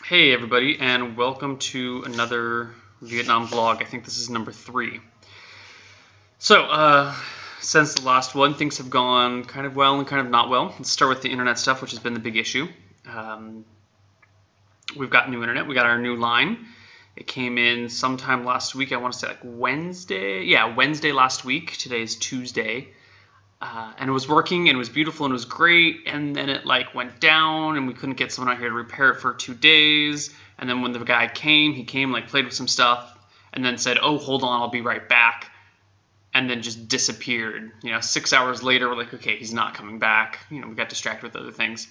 Hey everybody, and welcome to another Vietnam vlog. I think this is number 3. So, since the last one, things have gone kind of well and kind of not well. Let's start with the internet stuff, which has been the big issue. We've got new internet. We got our new line. It came in sometime last week. I want to say like Wednesday. Yeah, Wednesday last week. Today is Tuesday. And it was working, and it was beautiful, and it was great, and then it like went down, and we couldn't get someone out here to repair it for 2 days, and then when the guy came, he came, like played with some stuff, and then said, oh, hold on, I'll be right back, and then just disappeared. 6 hours later, we're like, okay, he's not coming back. We got distracted with other things.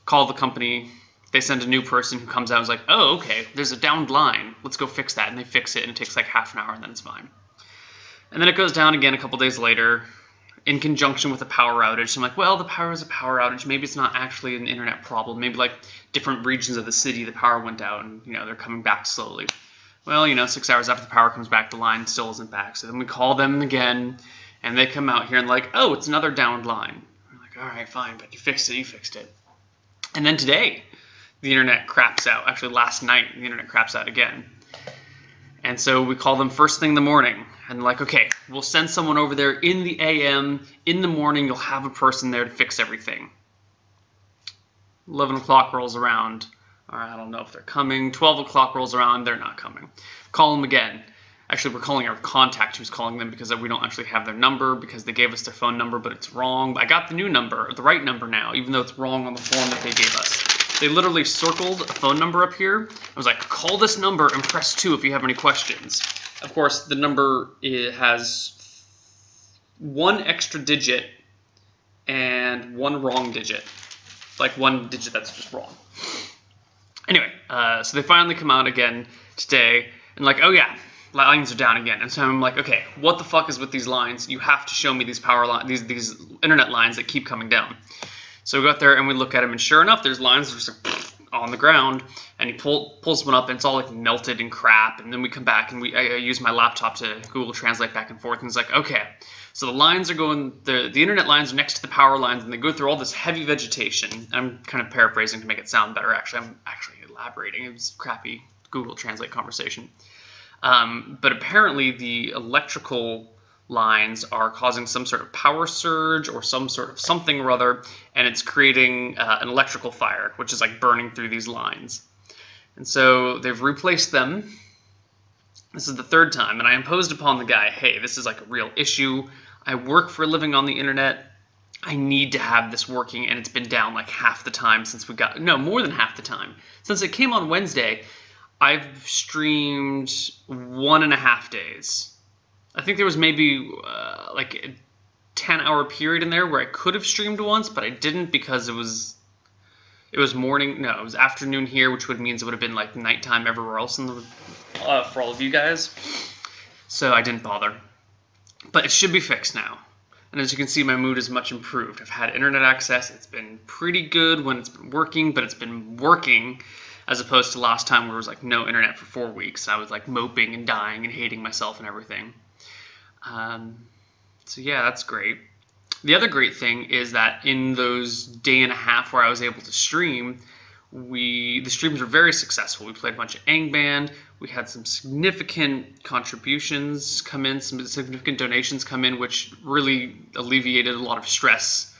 Called the company. They send a new person who comes out and is like, oh, okay, there's a downed line. Let's go fix that, and they fix it, and it takes like half an hour, and then it's fine. And then it goes down again a couple days later, in conjunction with a power outage. So I'm like, well, the power is a power outage. Maybe it's not actually an internet problem. Maybe like different regions of the city, the power went out and, they're coming back slowly. Well, 6 hours after the power comes back, the line still isn't back. So then we call them again, and they come out here and like, oh, it's another downed line. We're like, all right, fine, but you fixed it. And then today, the internet craps out. Actually, last night, the internet craps out again. And so we call them first thing in the morning. And like, okay, we'll send someone over there in the AM. In the morning, you'll have a person there to fix everything. 11 o'clock rolls around. Or I don't know if they're coming. 12 o'clock rolls around. They're not coming. Call them again. Actually, we're calling our contact who's calling them because we don't actually have their number because they gave us their phone number, but it's wrong. I got the new number, the right number now, even though it's wrong on the form that they gave us. They literally circled a phone number up here. I was like, call this number and press 2 if you have any questions. Of course, the number has 1 extra digit and 1 wrong digit. Like 1 digit that's just wrong. Anyway, so they finally come out again today and like, oh yeah, lines are down again. And so I'm like, okay, what the fuck is with these lines? You have to show me these power lines, these internet lines that keep coming down. So we go out there and we look at them, and sure enough, there's lines that are just like on the ground, and he pulls one up, and it's all like melted and crap. And then we come back, and I use my laptop to Google Translate back and forth, and it's like, okay, so the lines are going, the internet lines are next to the power lines, and they go through all this heavy vegetation. I'm kind of paraphrasing to make it sound better. Actually, I'm actually elaborating. It was crappy Google Translate conversation. But apparently the electrical lines are causing some sort of power surge or some sort of something or other, and it's creating an electrical fire, which is like burning through these lines. And so they've replaced them. This is the 3rd time, and I imposed upon the guy, hey, this is like a real issue. I work for a living on the internet. I need to have this working, and it's been down like half the time since we got, no, more than half the time. Since it came on Wednesday, I've streamed 1.5 days. I think there was maybe like a 10-hour period in there where I could have streamed once, but I didn't because it was morning. No, it was afternoon here, which means it would have been like nighttime everywhere else for all of you guys. So I didn't bother. But it should be fixed now. And as you can see, my mood is much improved. I've had internet access. It's been pretty good when it's been working, but it's been working as opposed to last time where it was like no internet for 4 weeks. I was like moping and dying and hating myself and everything. So yeah, that's great. The other great thing is that in those day and a half where I was able to stream, the streams were very successful. We played a bunch of Angband. We had some significant contributions come in, some significant donations come in, which really alleviated a lot of stress.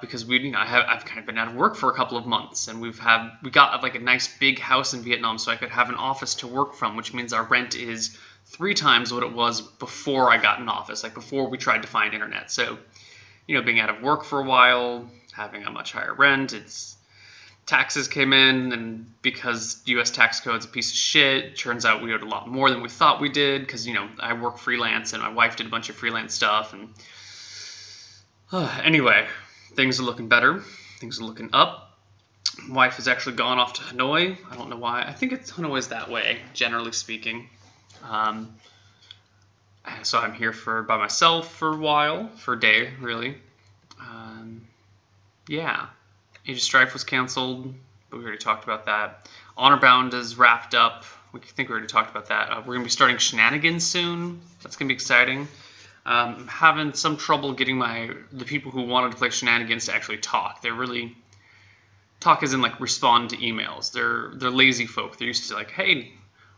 Because I've kind of been out of work for a couple of months, and we got like a nice big house in Vietnam, so I could have an office to work from, which means our rent is 3 times what it was before I got an office, like before we tried to find internet. So, being out of work for a while, having a much higher rent, taxes came in, and because U.S. tax code's a piece of shit, turns out we owed a lot more than we thought we did, because, I work freelance, and my wife did a bunch of freelance stuff, and anyway, things are looking better. Things are looking up. My wife has actually gone off to Hanoi. I don't know why. I think Hanoi's that way, generally speaking. So I'm here by myself for a while, for a day, really. Yeah. Age of Strife was canceled, but we already talked about that. Honor Bound is wrapped up. I think we already talked about that. We're going to be starting Shenanigans soon. That's going to be exciting. Having some trouble getting the people who wanted to play Shenanigans to actually talk. They're talk as in like respond to emails. They're lazy folk. They're used to like, hey,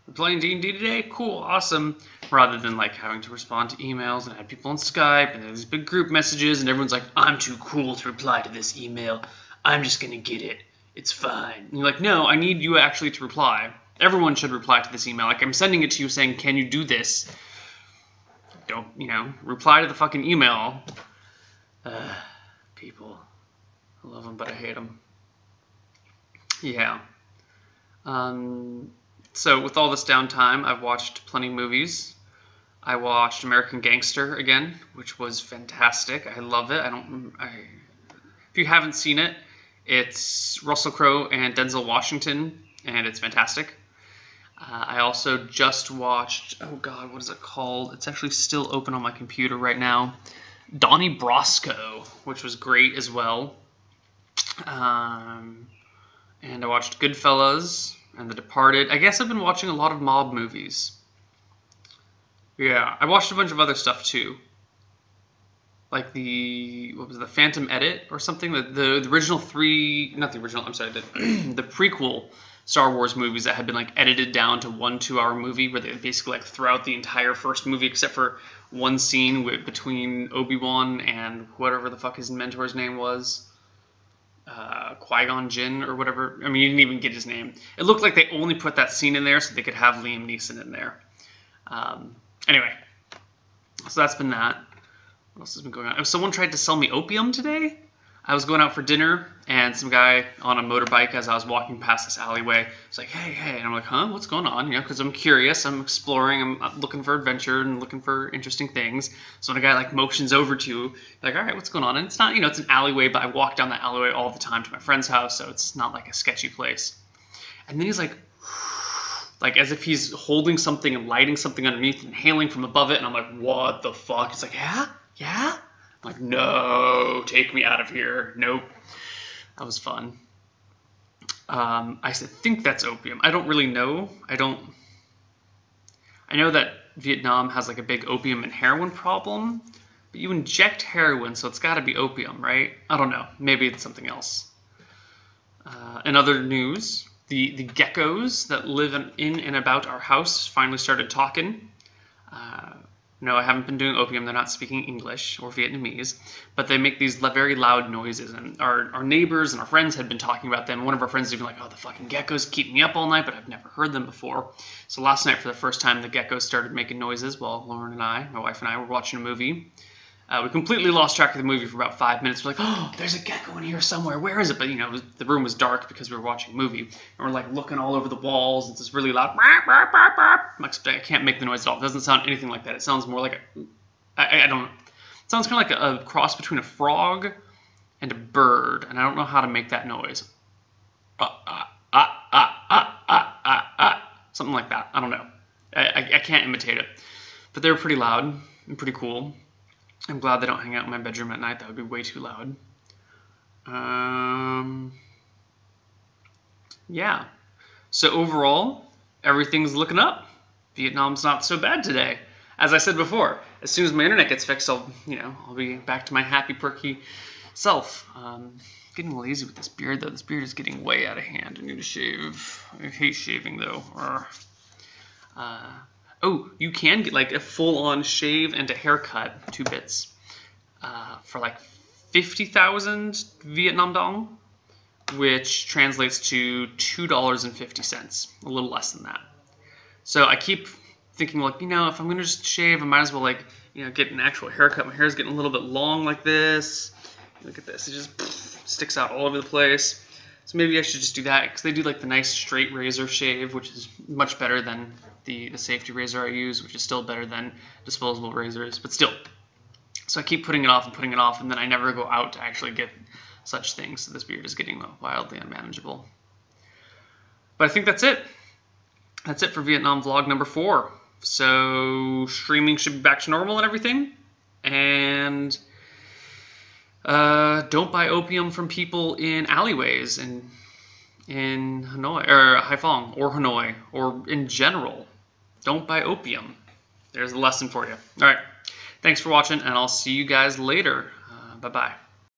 we're playing D&D today? Cool, awesome. Rather than like having to respond to emails and add people on Skype and there's big group messages and everyone's like, I'm too cool to reply to this email. I'm just gonna get it. It's fine. And you're like, no, I need you actually to reply. Everyone should reply to this email. Like, I'm sending it to you saying, can you do this? Don't, reply to the fucking email. People. I love them, but I hate them. Yeah. So with all this downtime, I've watched plenty of movies. I watched American Gangster again, which was fantastic. I love it. If you haven't seen it, it's Russell Crowe and Denzel Washington, and it's fantastic. I also just watched, oh god, what is it called? It's actually still open on my computer right now. Donnie Brasco, which was great as well. And I watched Goodfellas and The Departed. I guess I've been watching a lot of mob movies. Yeah, I watched a bunch of other stuff too. Like the Phantom Edit or something? The original three, not the original, I'm sorry, the prequel Star Wars movies that had been like edited down to 1 2-hour movie where they basically like throughout the entire first movie except for one scene between Obi-Wan and whatever the fuck his mentor's name was. Qui-Gon Jinn or whatever. I mean, you didn't even get his name. It looked like they only put that scene in there so they could have Liam Neeson in there. Anyway, so that's been that. What else has been going on? Oh, someone tried to sell me opium today. I was going out for dinner, and some guy on a motorbike, as I was walking past this alleyway, was like, hey, and I'm like, huh, what's going on? Because I'm curious, I'm exploring, I'm looking for adventure and looking for interesting things. So when a guy like motions over to you, like, all right, what's going on? And it's not, it's an alleyway, but I walk down that alleyway all the time to my friend's house, so it's not like a sketchy place. And then he's like as if he's holding something and lighting something underneath and inhaling from above it, and I'm like, what the fuck? He's like, yeah? I'm like, no, take me out of here. Nope. That was fun. I think that's opium. I don't really know. I know that Vietnam has like a big opium and heroin problem, but you inject heroin, so it's got to be opium, right? I don't know. Maybe it's something else. In other news, the geckos that live in and about our house finally started talking. No, I haven't been doing opium. They're not speaking English or Vietnamese, but they make these very loud noises. And our neighbors and our friends had been talking about them. One of our friends was even like, oh, the fucking geckos keep me up all night, but I've never heard them before. So last night, for the first time, the geckos started making noises while Lauren and I, my wife and I, were watching a movie. We completely lost track of the movie for about 5 minutes. We're like, oh, there's a gecko in here somewhere. Where is it? But, the room was dark because we were watching a movie. And we're, like, looking all over the walls. It's this really loud, except I can't make the noise at all. It doesn't sound anything like that. It sounds more like I don't know. It sounds kind of like a cross between a frog and a bird. And I don't know how to make that noise. Something like that. I don't know. I can't imitate it. But they were pretty loud and pretty cool. I'm glad they don't hang out in my bedroom at night. That would be way too loud. Yeah. So overall, everything's looking up. Vietnam's not so bad today. As I said before, as soon as my internet gets fixed, I'll be back to my happy, perky self. Getting lazy with this beard, though. This beard is getting way out of hand. I need to shave. I hate shaving, though. Oh, you can get like a full-on shave and a haircut, 2 bits, for like 50,000 Vietnam dong, which translates to $2.50, a little less than that. So I keep thinking, like, if I'm gonna just shave, I might as well get an actual haircut. My hair's getting a little bit long like this. Look at this; it just sticks out all over the place. So maybe I should just do that, because they do like the nice straight razor shave, which is much better than the safety razor I use, which is still better than disposable razors, but still. So I keep putting it off, and then I never go out to actually get such things, so this beard is getting wildly unmanageable. But I think that's it. That's it for Vietnam vlog number 4. So streaming should be back to normal and everything, and don't buy opium from people in alleyways in Hanoi, or Haiphong, or Hanoi, or in general. Don't buy opium. There's a lesson for you. All right. Thanks for watching, and I'll see you guys later. Bye-bye.